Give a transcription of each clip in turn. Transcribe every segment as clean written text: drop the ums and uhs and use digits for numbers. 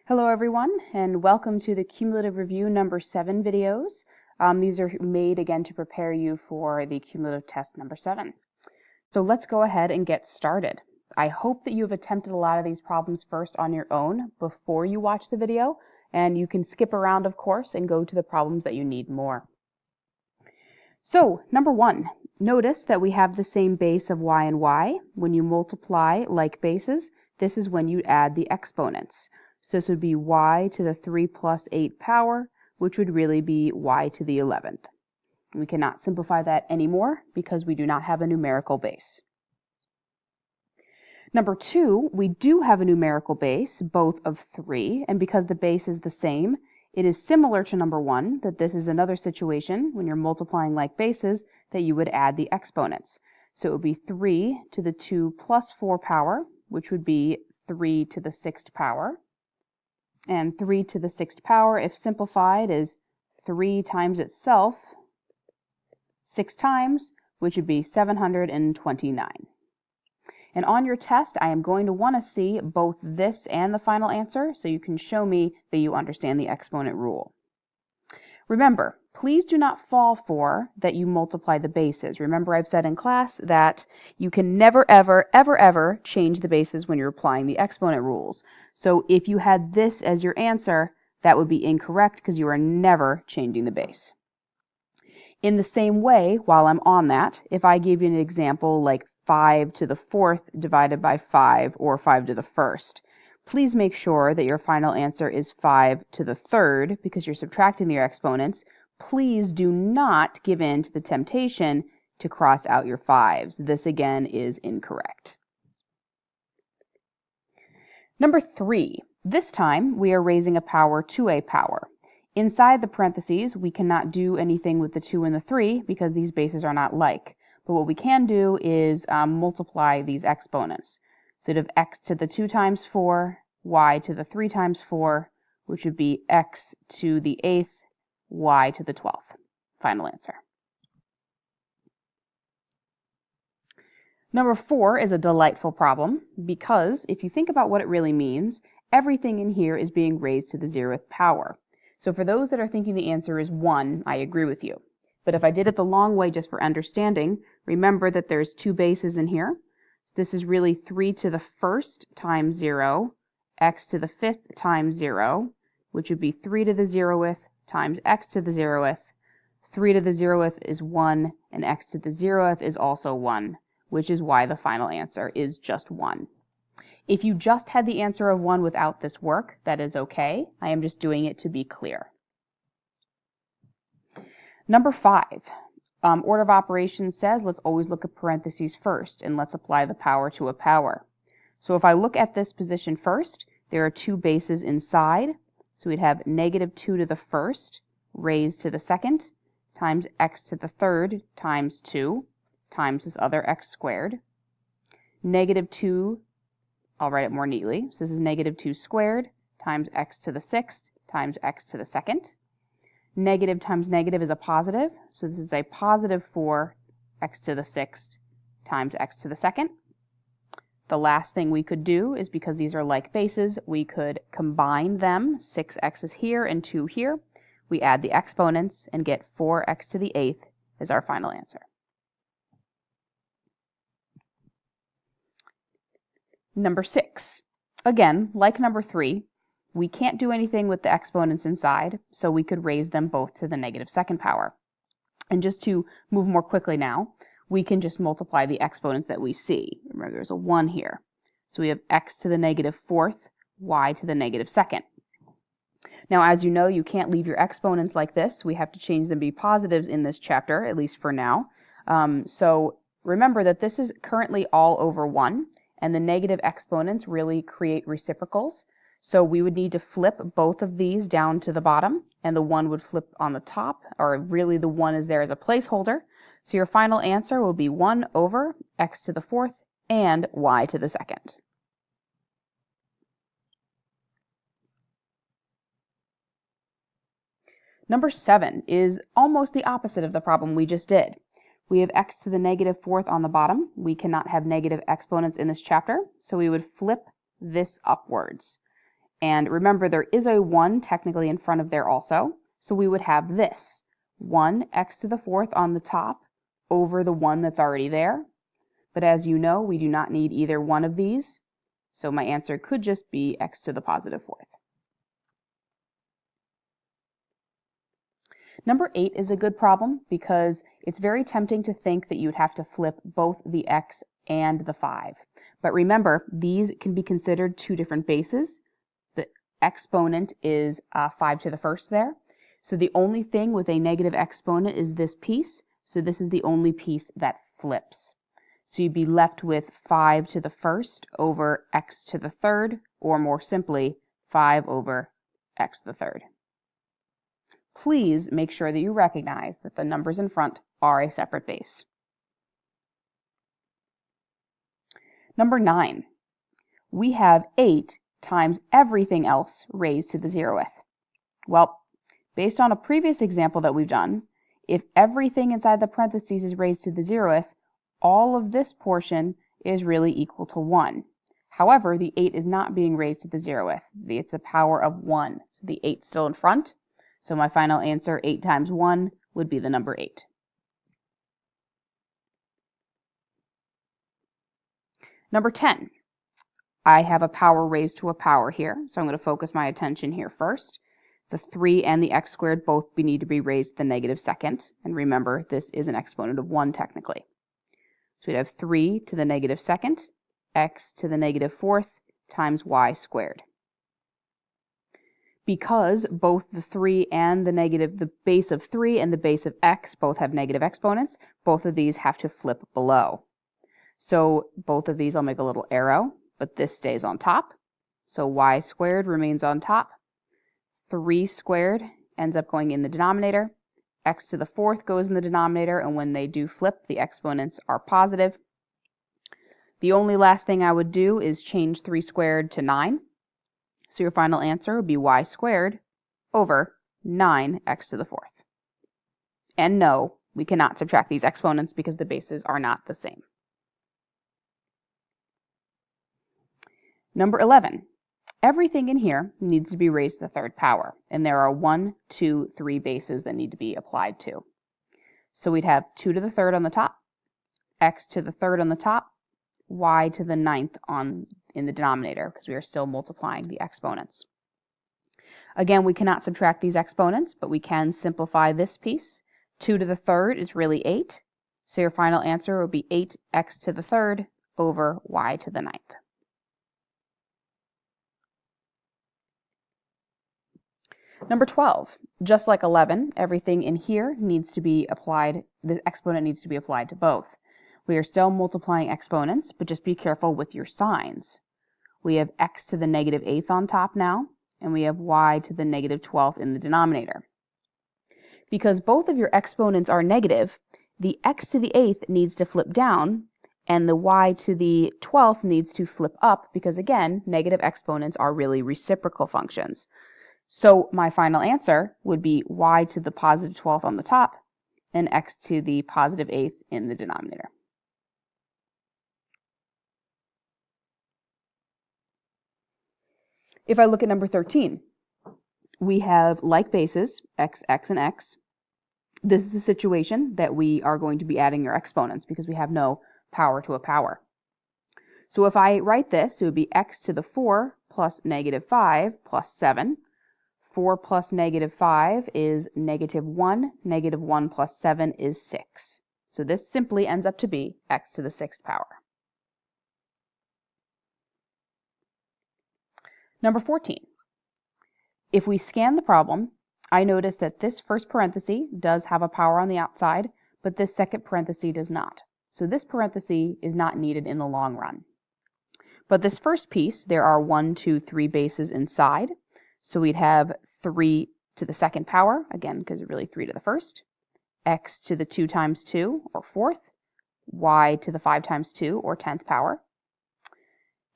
Hello everyone, and welcome to the Cumulative Review number 7 videos. These are made again to prepare you for the Cumulative Test number 7. So let's go ahead and get started. I hope that you've attempted a lot of these problems first on your own before you watch the video, and you can skip around of course and go to the problems that you need more. So number 1, notice that we have the same base of y and y. When you multiply like bases, this is when you add the exponents. So this would be y to the 3 plus 8 power, which would really be y to the 11th. We cannot simplify that anymore because we do not have a numerical base. Number 2, we do have a numerical base, both of 3, and because the base is the same, it is similar to number 1, that this is another situation when you're multiplying like bases that you would add the exponents. So it would be 3 to the 2 plus 4 power, which would be 3 to the 6th power. And 3 to the 6th power, if simplified, is 3 times itself 6 times, which would be 729. And on your test, I am going to want to see both this and the final answer so you can show me that you understand the exponent rule. Remember, please do not fall for that you multiply the bases. Remember, I've said in class that you can never, ever, ever, ever change the bases when you're applying the exponent rules. So if you had this as your answer, that would be incorrect because you are never changing the base. In the same way, while I'm on that, if I gave you an example like 5 to the 4th divided by 5 or 5 to the 1st, please make sure that your final answer is 5 to the 3rd because you're subtracting your exponents. Please do not give in to the temptation to cross out your 5s. This again is incorrect. Number 3, this time we are raising a power to a power. Inside the parentheses, we cannot do anything with the 2 and the 3 because these bases are not like. But what we can do is multiply these exponents. So you'd have x to the 2 times 4, y to the 3 times 4, which would be x to the 8th, y to the 12th. Final answer. Number 4 is a delightful problem because if you think about what it really means, everything in here is being raised to the 0th power. So for those that are thinking the answer is 1, I agree with you. But if I did it the long way just for understanding, remember that there's 2 bases in here. So this is really 3 to the 1st times 0, x to the 5th times 0, which would be 3 to the 0th times x to the 0th. 3 to the 0th is 1, and x to the 0th is also 1, which is why the final answer is just 1. If you just had the answer of 1 without this work, that is okay. I am just doing it to be clear. Number 5, order of operations says let's always look at parentheses first, and let's apply the power to a power. So if I look at this position first, there are 2 bases inside. So we'd have negative 2 to the 1st raised to the 2nd times x to the 3rd times 2 times this other x squared. Negative 2, I'll write it more neatly. So this is negative 2 squared times x to the 6th times x to the 2nd. Negative times negative is a positive, so this is a positive 4 x to the 6th times x to the 2nd. The last thing we could do is, because these are like bases, we could combine them. 6x is here and 2 here. We add the exponents and get 4x to the 8th as our final answer. Number 6. Again, like number 3, we can't do anything with the exponents inside, so we could raise them both to the negative 2nd power. And just to move more quickly now, we can just multiply the exponents that we see. Remember, there's a 1 here. So we have x to the negative 4th, y to the negative 2nd. Now, as you know, you can't leave your exponents like this. We have to change them to be positives in this chapter, at least for now. So remember that this is currently all over 1, and the negative exponents really create reciprocals. So we would need to flip both of these down to the bottom, and the 1 would flip on the top, or really the 1 is there as a placeholder. So your final answer will be 1 over x to the 4th and y to the 2nd. Number 7 is almost the opposite of the problem we just did. We have x to the negative 4th on the bottom. We cannot have negative exponents in this chapter, so we would flip this upwards. And remember, there is a 1 technically in front of there also, so we would have this, 1x to the 4th on the top over the 1 that's already there. But as you know, we do not need either one of these, so my answer could just be x to the positive 4th. Number 8 is a good problem because it's very tempting to think that you'd have to flip both the x and the 5. But remember, these can be considered two different bases. The exponent is 5 to the 1st there. So the only thing with a negative exponent is this piece. So this is the only piece that flips. So you'd be left with 5 to the 1st over x to the 3rd, or more simply, 5 over x to the 3rd. Please make sure that you recognize that the numbers in front are a separate base. Number 9. We have 8 times everything else raised to the 0th. Well, based on a previous example that we've done, if everything inside the parentheses is raised to the 0th, all of this portion is really equal to 1. However, the 8 is not being raised to the 0th. It's the power of 1. So the 8 is still in front. So my final answer, 8 times 1, would be the number 8. Number 10. I have a power raised to a power here, so I'm going to focus my attention here first. The 3 and the x squared both need to be raised to the negative 2nd. And remember, this is an exponent of 1 technically. So we'd have 3 to the negative 2nd, x to the negative 4th, times y squared. Because both the 3 and the base of 3 and the base of x both have negative exponents, both of these have to flip below. So both of these, I'll make a little arrow, but this stays on top. So y squared remains on top. 3 squared ends up going in the denominator. X to the 4th goes in the denominator, and when they do flip, the exponents are positive. The only last thing I would do is change 3 squared to 9. So your final answer would be y squared over 9x to the 4th. And no, we cannot subtract these exponents because the bases are not the same. Number 11. Everything in here needs to be raised to the 3rd power, and there are 1, 2, 3 bases that need to be applied to. So we'd have 2 to the 3rd on the top, x to the 3rd on the top, y to the 9th in the denominator, because we are still multiplying the exponents. Again, we cannot subtract these exponents, but we can simplify this piece. 2 to the 3rd is really 8, so your final answer will be 8x to the 3rd over y to the 9th. Number 12, just like 11, everything in here needs to be applied, the exponent needs to be applied to both. We are still multiplying exponents, but just be careful with your signs. We have x to the negative 8th on top now, and we have y to the negative 12th in the denominator. Because both of your exponents are negative, the x to the 8th needs to flip down, and the y to the 12th needs to flip up, because again, negative exponents are really reciprocal functions. So my final answer would be y to the positive 12th on the top and x to the positive 8th in the denominator. If I look at number 13, we have like bases, x, x, and x. This is a situation that we are going to be adding our exponents because we have no power to a power. So if I write this, it would be x to the 4 plus negative 5 plus 7. 4 plus negative 5 is negative 1. Negative 1 plus 7 is 6. So this simply ends up to be x to the 6th power. Number 14. If we scan the problem, I notice that this first parenthesis does have a power on the outside, but this second parenthesis does not. So this parenthesis is not needed in the long run. But this first piece, there are 1, 2, 3 bases inside. So we'd have 3 to the 2nd power, again, because it's really 3 to the 1st, x to the 2 times 2, or 4th, y to the 5 times 2, or 10th power.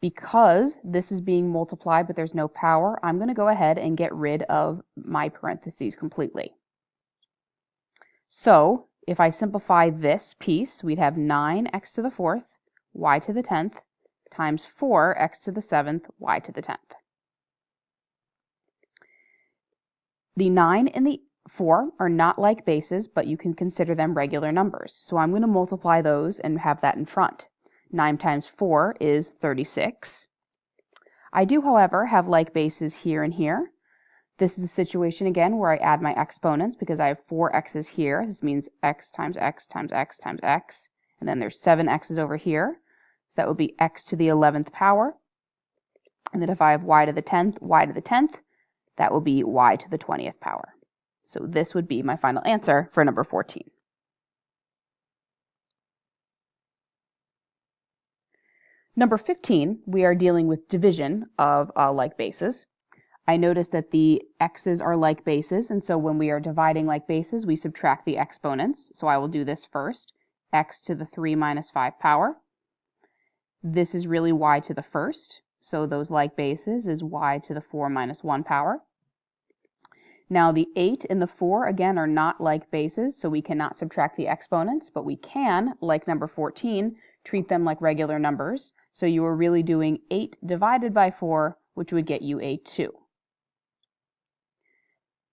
Because this is being multiplied but there's no power, I'm going to go ahead and get rid of my parentheses completely. So if I simplify this piece, we'd have 9x to the 4th, y to the 10th, times 4x to the 7th, y to the 10th. The 9 and the 4 are not like bases, but you can consider them regular numbers. So I'm going to multiply those and have that in front. 9 times 4 is 36. I do, however, have like bases here and here. This is a situation, again, where I add my exponents because I have 4 x's here. This means x times x times x times x. And then there's 7 x's over here. So that would be x to the 11th power. And then if I have y to the 10th, that will be y to the 20th power. So this would be my final answer for number 14. Number 15, we are dealing with division of like bases. I notice that the x's are like bases, and so when we are dividing like bases, we subtract the exponents. So I will do this first, x to the 3 minus 5 power. This is really y to the first, so those like bases is y to the 4 minus 1 power. Now the 8 and the 4, again, are not like bases, so we cannot subtract the exponents, but we can, like number 14, treat them like regular numbers. So you are really doing 8 divided by 4, which would get you a 2.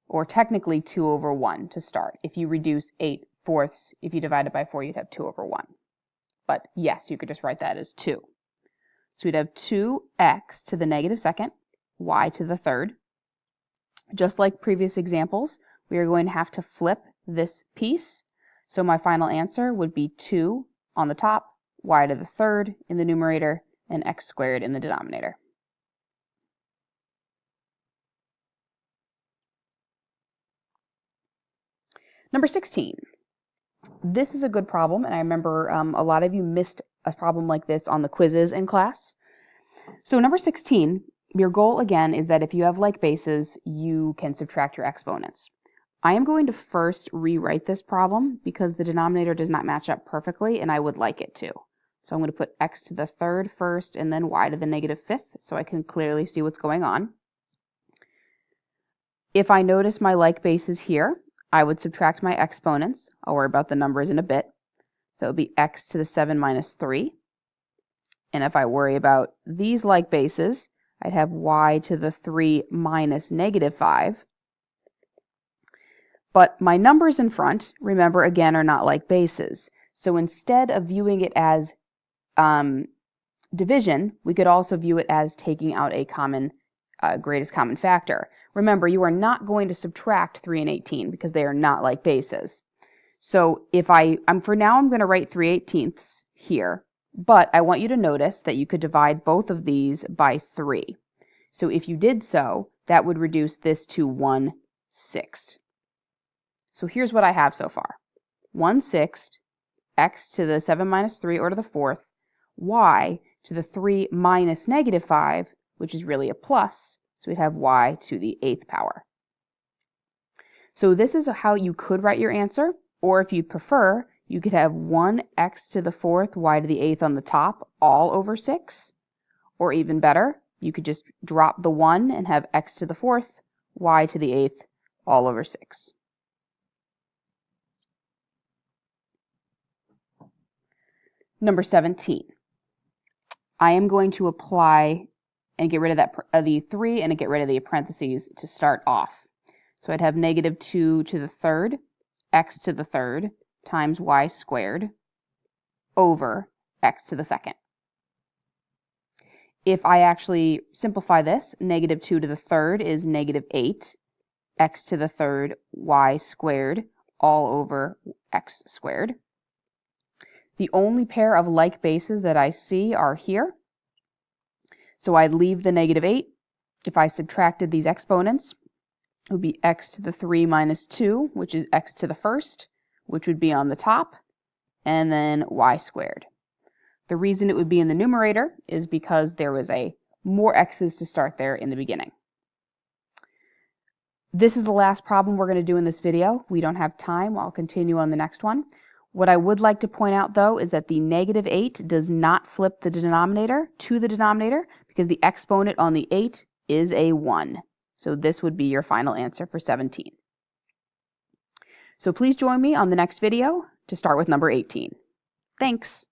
Or technically 2 over 1 to start. If you reduce 8/4, if you divide it by 4, you'd have 2 over 1. But yes, you could just write that as 2. So we'd have 2x to the negative second, y to the third. Just like previous examples, we are going to have to flip this piece. So my final answer would be 2 on the top, y to the third in the numerator, and x squared in the denominator. Number 16. This is a good problem, and I remember a lot of you missed a problem like this on the quizzes in class. So number 16, your goal again is that if you have like bases, you can subtract your exponents. I am going to first rewrite this problem because the denominator does not match up perfectly, and I would like it to. So I'm going to put x to the third first and then y to the negative fifth so I can clearly see what's going on. If I notice my like bases here, I would subtract my exponents. I'll worry about the numbers in a bit. So it would be x to the 7 minus 3. And if I worry about these like bases, I'd have y to the 3 minus negative 5. But my numbers in front, remember, again, are not like bases. So instead of viewing it as division, we could also view it as taking out a greatest common factor. Remember, you are not going to subtract 3 and 18 because they are not like bases. So if for now I'm going to write 3/18 here, but I want you to notice that you could divide both of these by 3. So if you did so, that would reduce this to 1/6. So here's what I have so far. 1/6, x to the 7 minus 3 or to the fourth, y to the 3 minus negative 5, which is really a plus, so we'd have y to the 8th power. So this is how you could write your answer, or if you prefer, you could have 1x to the 4th, y to the 8th on the top, all over 6. Or even better, you could just drop the 1 and have x to the 4th, y to the 8th, all over 6. Number 17. I am going to apply and get rid of the 3 and get rid of the parentheses to start off. So I'd have negative 2 to the third, x to the third, times y squared, over x to the second. If I actually simplify this, negative 2 to the third is negative 8, x to the third, y squared, all over x squared. The only pair of like bases that I see are here. So I'd leave the negative 8. If I subtracted these exponents, it would be x to the 3 minus 2, which is x to the first, which would be on the top, and then y squared. The reason it would be in the numerator is because there was more x's to start there in the beginning. This is the last problem we're going to do in this video. We don't have time. I'll continue on the next one. What I would like to point out, though, is that the negative 8 does not flip the denominator to the denominator because the exponent on the 8 is a 1. So this would be your final answer for 17. So please join me on the next video to start with number 18. Thanks.